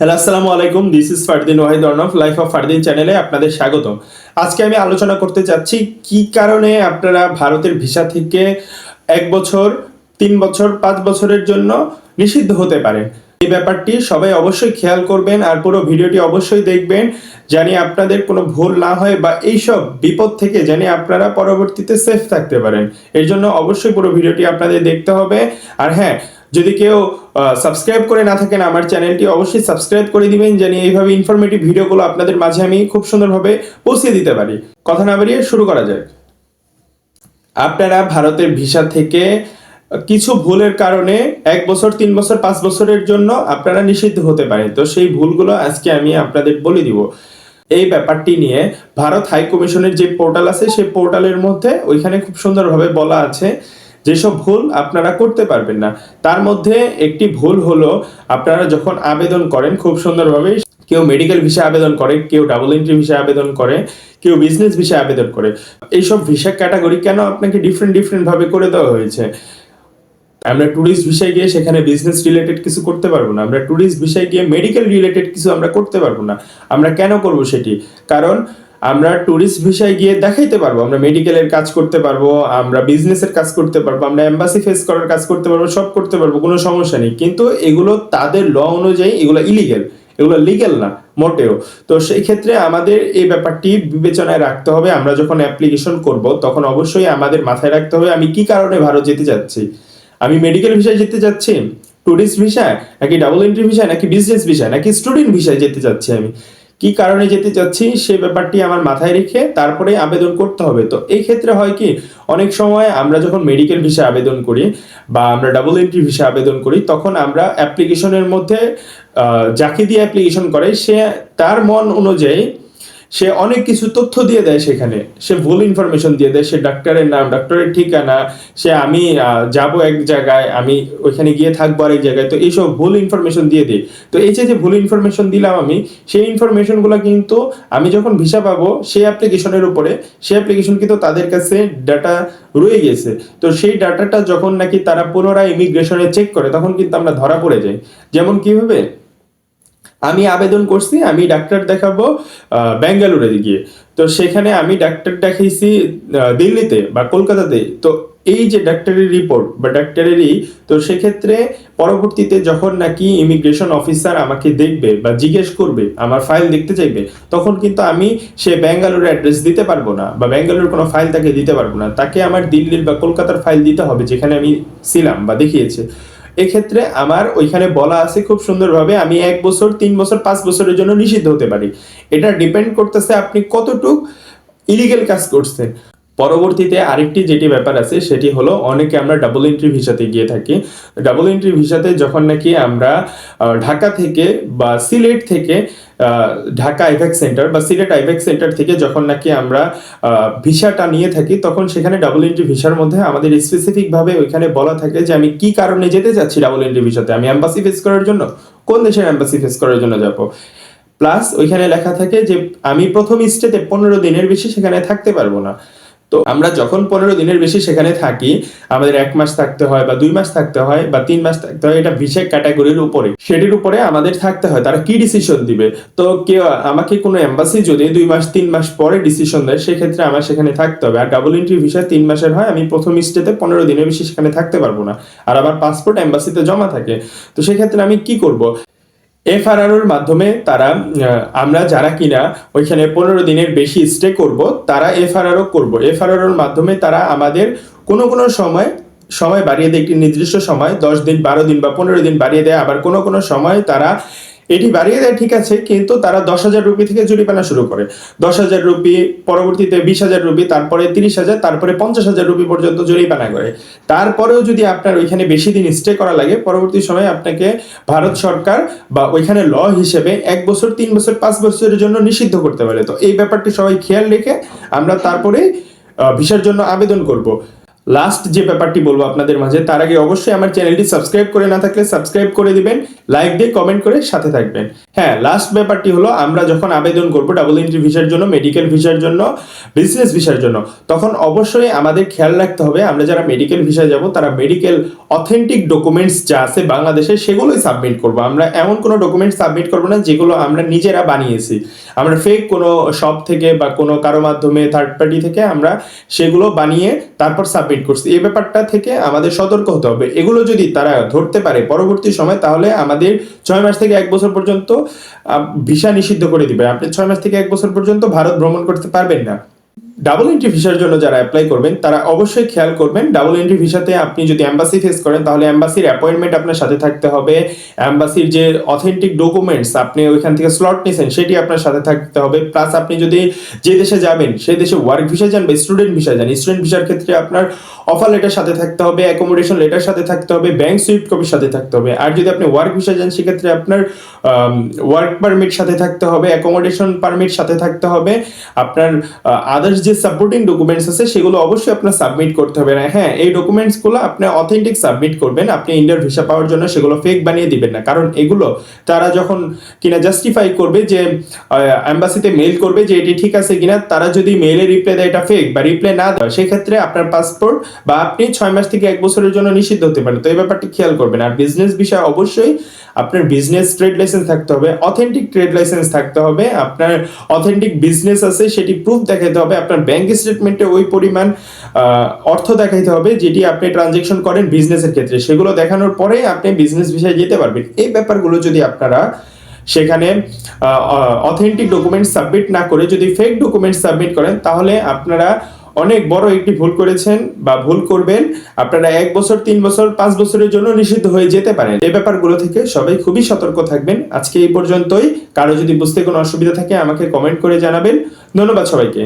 Hello, আসসালামু আলাইকুম। This is Fardin Wahid Arnab, life of Fardin চ্যানেলে আপনাদের স্বাগতম। আজকে আমি আলোচনা করতে চাচ্ছি কি কারণে আপনারা ভারতের ভিসা থেকে 1 বছর, 3 বছর, 5 বছরের জন্য নিষিদ্ধ হতে পারেন। এই ব্যাপারটি সবাই অবশ্যই খেয়াল করবেন আর পুরো ভিডিওটি অবশ্যই দেখবেন, জানি আপনাদের কোনো ভুল না হয় বা এইসব বিপদ থেকে জানি আপনারা পরবর্তীতে সেফ থাকতে পারেন। এর জন্য অবশ্যই পুরো ভিডিওটি আপনাদের দেখতে হবে। আর হ্যাঁ, যদি কেউ সাবস্ক্রাইব করে না থাকেন আমার চ্যানেলটি অবশ্যই সাবস্ক্রাইব করে দিবেন, জানি এইভাবে ইনফরমেটিভ ভিডিওগুলো আপনাদের মাঝে আমি খুব সুন্দরভাবে পৌঁছে দিতে পারি। কথা না বাড়িয়ে শুরু করা যায়। আপনারা ভারতের ভিসা থেকে কিছু ভুলের কারণে 1 বছর, 3 বছর, 5 বছরের জন্য আপনারা নিষিদ্ধ হতে পারেন। তো সেই ভুলগুলো আজকে আমি আপনাদের বলে দিব। এই ব্যাপারটি নিয়ে ভারত হাই কমিশনের যে পোর্টাল আছে সেই পোর্টালের মধ্যে ওইখানে খুব সুন্দরভাবে বলা আছে যেসব ভুল আপনারা করতে পারবেন না। তার মধ্যে একটি ভুল হলো, আপনারা যখন আবেদন করেন খুব সুন্দরভাবে, কেউ মেডিকেল ভিসা আবেদন করে, কেউ ডাবল এন্ট্রি ভিসা আবেদন করে, কেউ বিজনেস ভিসা আবেদন করে। এইসব ভিসা ক্যাটাগরি কেন আপনাকে ডিফারেন্ট ভাবে করে দেওয়া হয়েছে? আমরা ট্যুরিস্ট ভিসায় গিয়ে সেখানে বিজনেস রিলেটেড কিছু করতে পারবো না, আমরা ট্যুরিস্ট ভিসায় গিয়ে মেডিকেল রিলেটেড কিছু আমরা করতে পারবো না। আমরা কেন করব সেটি? কারণ আমরা ট্যুরিস্ট ভিসায় গিয়ে দেখাইতে পারবো আমরা মেডিকেলের কাজ করতে পারবো, আমরা বিজনেসের কাজ করতে পারবো, আমরা এম্বাসি ফেস করার কাজ করতে পারবো, সব করতে পারবো, কোনো সমস্যা নেই। কিন্তু এগুলো তাদের ল অনুযায়ী এগুলো ইলিগেল, এগুলো লিগেল না মোটেও। তো সেই ক্ষেত্রে আমাদের এই ব্যাপারটি বিবেচনায় রাখতে হবে। আমরা যখন অ্যাপ্লিকেশন করব তখন অবশ্যই আমাদের মাথায় রাখতে হবে আমি কি কারণে ভারত যেতে চাচ্ছি। আমি মেডিকেল ভিসায় যেতে চাচ্ছি, ট্যুরিস্ট ভিসায়, নাকি ডাবল এন্ট্রি ভিসায়, নাকি বিজনেস ভিসায়, নাকি স্টুডেন্ট ভিসায় যেতে চাচ্ছি, আমি কি কারণে যেতে চাচ্ছি সেই ব্যাপারটি আমার মাথায় রেখে তারপরে আবেদন করতে হবে। তো এই ক্ষেত্রে হয় কি, অনেক সময় আমরা যখন মেডিকেল ভিসা আবেদন করি বা আমরা ডাবল এন্ট্রি ভিসা আবেদন করি তখন আমরা অ্যাপ্লিকেশনের মধ্যে যাকে দিয়ে অ্যাপ্লিকেশন করে সে তার মন অনুযায়ী সে অনেক কিছু তথ্য দিয়ে দেয়, সেখানে সে ভুল ইনফরমেশন দিয়ে দেয়। সে ডাক্তারের নাম, ডাক্তারের ঠিকানা, সে আমি যাব এক জায়গায়, আমি ওইখানে গিয়ে থাকবো আরেক জায়গায়, তো এইসব ভুল ইনফরমেশন দিয়ে দিই। তো এই যে ভুল ইনফরমেশন দিলাম আমি, সেই ইনফরমেশনগুলো কিন্তু আমি যখন ভিসা পাবো সেই অ্যাপ্লিকেশনের উপরে, সেই অ্যাপ্লিকেশন কিন্তু তাদের কাছে ডাটা রয়ে গেছে। তো সেই ডাটাটা যখন নাকি তারা পুনরায় ইমিগ্রেশনে চেক করে তখন কিন্তু আমরা ধরা পড়ে যাই। যেমন কিভাবে, আমি আবেদন করছি আমি ডাক্তার দেখাবো ব্যাঙ্গালোরে গিয়ে, তো সেখানে আমি ডাক্তার দেখাইছি দিল্লিতে বা কলকাতাতে। তো এই যে ডাক্তারের রিপোর্ট বা ডাক্তারেরই, তো সেক্ষেত্রে পরবর্তীতে যখন নাকি ইমিগ্রেশন অফিসার আমাকে দেখবে বা জিজ্ঞেস করবে, আমার ফাইল দেখতে চাইবে, তখন কিন্তু আমি সে ব্যাঙ্গালোর অ্যাড্রেস দিতে পারবো না বা ব্যাঙ্গালোর কোনো ফাইল তাকে দিতে পারবো না। তাকে আমার দিল্লির বা কলকাতার ফাইল দিতে হবে যেখানে আমি ছিলাম বা দেখিয়েছি। এক্ষেত্রে আমার ওইখানে বলা আছে খুব সুন্দরভাবে আমি 1 বছর, 3 বছর, 5 বছরের জন্য নিষিদ্ধ হতে পারি। এটা ডিপেন্ড করতেছে আপনি কতটুক ইলিগেল কাজ করছেন। পরবর্তীতে আরেকটি যেটি ব্যাপার আছে সেটি হলো, অনেকে আমরা ডাবল এন্ট্রি ভিসাতে গিয়ে থাকি। ডাবল এন্ট্রি ভিসাতে যখন নাকি আমরা ঢাকা থেকে বা সিলেট থেকে, ঢাকা আইভ্যাক সেন্টার বা সিলেট আইভ্যাক সেন্টার থেকে যখন নাকি আমরা ভিসাটা নিয়ে থাকি, তখন সেখানে ডাবল এন্ট্রি ভিসার মধ্যে আমাদের স্পেসিফিক ভাবে ওইখানে বলা থাকে যে আমি কি কারণে যেতে চাচ্ছি ডাবল এন্ট্রি ভিসাতে। আমি এম্বাসি ফেস করার জন্য, কোন দেশের এম্বাসি ফেস করার জন্য যাব। প্লাস ওইখানে লেখা থাকে যে আমি প্রথম স্টেতে 15 দিনের বেশি সেখানে থাকতে পারবো না। তো আমরা যখন 15 দিনের বেশি সেখানে থাকি, আমাদের 1 মাস থাকতে হয় বা 2 মাস থাকতে হয় বা 3 মাস থাকতে হয়, এটা ভিসা ক্যাটাগরির উপরে, সেটির উপরে আমাদের থাকতে হয়। তারা কি ডিসিশন দিবে? তো কেউ আমাকে কোনো এম্বাসি যদি 2 মাস 3 মাস পরে ডিসিশন দেয়, সেক্ষেত্রে আমার সেখানে থাকতে হবে। আর ডাবল এন্ট্রি ভিসা 3 মাসের হয়, আমি প্রথম স্টেতে 15 দিনের বেশি সেখানে থাকতে পারবো না। আর আমার পাসপোর্ট এম্বাসিতে জমা থাকে। তো সেক্ষেত্রে আমি কি করব? এফআরআর মাধ্যমে তারা, আমরা যারা কিনা ওইখানে 15 দিনের বেশি স্টে করব তারা এফআরআরও করব। এফআরআর মাধ্যমে তারা আমাদের কোনো সময় সময় বাড়িয়ে দেয়, একটি নির্দিষ্ট সময় 10 দিন, 12 দিন বা 15 দিন বাড়িয়ে দেয়। আবার কোনো সময় তারা এটি বাড়িয়ে দেয়, ঠিক আছে, কিন্তু তারা 10,000 রুপি থেকে জরিমানা শুরু করে। 10,000 রুপি, পরবর্তীতে 20,000 রুপি, তারপরে 30,000, তারপরে 50,000 রুপি পর্যন্ত জরিমানা করে। তারপরেও যদি আপনার ওইখানে বেশি দিন স্টে করা লাগে, পরবর্তী সময়ে আপনাকে ভারত সরকার বা ওইখানে ল হিসেবে 1 বছর, 3 বছর, 5 বছরের জন্য নিষিদ্ধ করতে পারে। তো এই ব্যাপারটি সবাই খেয়াল রেখে আমরা তারপরে ভিসার জন্য আবেদন করব। লাস্ট যে ব্যাপারটি বলবো আপনাদের মাঝে, তার আগে অবশ্যই আমার চ্যানেলটি সাবস্ক্রাইব করে না থাকলে সাবস্ক্রাইব করে দিবেন, লাইক দিয়ে কমেন্ট করে সাথে থাকবেন। হ্যাঁ, লাস্ট ব্যাপারটি হলো, আমরা যখন আবেদন করবো ডাবল এন্ট্রি ভিসার জন্য, মেডিকেল ভিসার জন্য, বিজনেস ভিসার জন্য, তখন অবশ্যই আমাদের খেয়াল রাখতে হবে আমরা যারা মেডিকেল ভিসায় যাব তারা মেডিকেল অথেন্টিক ডকুমেন্টস যা আছে বাংলাদেশে সেগুলোই সাবমিট করব। আমরা এমন কোনো ডকুমেন্ট সাবমিট করবো না যেগুলো আমরা নিজেরা বানিয়েছি, আমরা ফেক কোনো শপ থেকে বা কোনো কারো মাধ্যমে থার্ড পার্টি থেকে আমরা সেগুলো বানিয়ে তারপর সাবমিট করছি। এই ব্যাপারটা থেকে আমাদের সতর্ক হতে হবে। এগুলো যদি তারা ধরতে পারে পরবর্তী সময়, তাহলে আমাদের 6 মাস থেকে 1 বছর পর্যন্ত ভিসা নিষিদ্ধ করে দিবে। আপনি 6 মাস থেকে 1 বছর পর্যন্ত ভারত ভ্রমণ করতে পারবেন না। ডাবল এন্ট্রি ভিসার জন্য যারা অ্যাপ্লাই করবেন তারা অবশ্যই খেয়াল করবেন, ডাবল এন্ট্রি ভিসাতে আপনি যদি এম্বাসি ফেস করেন তাহলে এম্বাসির অ্যাপয়েন্টমেন্ট আপনার সাথে থাকতে হবে, এম্বাসির যে অথেন্টিক ডকুমেন্টস আপনি ওইখান থেকে স্লট নিয়েছেন সেটি আপনার সাথে থাকতে হবে। প্লাস আপনি যদি যে দেশে যাবেন সেই দেশে ওয়ার্ক ভিসা যান বা স্টুডেন্ট ভিসা যান, স্টুডেন্ট ভিসার ক্ষেত্রে আপনার অফার লেটার সাথে থাকতে হবে, অ্যাকোমোডেশন লেটার সাথে থাকতে হবে, ব্যাংক সুইফট কপির সাথে থাকতে হবে। আর যদি আপনি ওয়ার্ক ভিসা যান সেক্ষেত্রে আপনার ওয়ার্ক পারমিট সাথে থাকতে হবে, অ্যাকোমোডেশন পারমিট সাথে থাকতে হবে, আপনার আদার্স যে সাপোর্টিং ডকুমেন্টস আছে সেগুলো অবশ্যই আপনার সাবমিট করতে হবে। না হ্যাঁ, এই ডকুমেন্টসগুলো আপনি অথেন্টিক সাবমিট করবেন, আপনি ইন্ডিয়ার ভিসা পাওয়ার জন্য সেগুলো ফেক বানিয়ে দিবেন না। কারণ এগুলো তারা যখন কিনা জাস্টিফাই করবে যে এম্বাসিতে মেইল করবে যে এটি ঠিক আছে কিনা, তারা যদি মেইলে রিপ্লাই দেয় এটা ফেক বা রিপ্লাই না দেয়, সেক্ষেত্রে আপনার পাসপোর্ট বা আপনি 6 মাস থেকে 1 বছরের জন্য নিষিদ্ধ হতে পারেন। তো এই ব্যাপারটি খেয়াল করবেন। আর বিজনেস বিষয় অবশ্যই আপনার বিজনেস ট্রেড লাইসেন্স থাকতে হবে, অথেন্টিক ট্রেড লাইসেন্স থাকতে হবে, আপনার অথেন্টিক বিজনেস আছে সেটি প্রুফ দেখাতে হবে, আপনার ব্যাংক স্টেটমেন্টে ওই পরিমাণ অর্থ দেখাইতে হবে যেটি আপনি ট্রানজেকশন করেন বিজনেসের ক্ষেত্রে, সেগুলো দেখানোর পরে আপনি বিজনেস ভিসায় যেতে পারবেন। এই ব্যাপারগুলো যদি আপনারা সেখানে অথেন্টিক ডকুমেন্ট সাবমিট না করে যদি ফেক ডকুমেন্ট সাবমিট করেন, তাহলে আপনারা অনেক বড় একটি ভুল করেছেন বা ভুল করবেন। আপনারা 1 বছর, 3 বছর, 5 বছরের জন্য নিষিদ্ধ হয়ে যেতে পারেন। এই ব্যাপারগুলো থেকে সবাই খুবই সতর্ক থাকবেন। আজকে এই পর্যন্তই। কারো যদি বুঝতে কোনো অসুবিধা থাকে আমাকে কমেন্ট করে জানাবেন। ধন্যবাদ সবাইকে।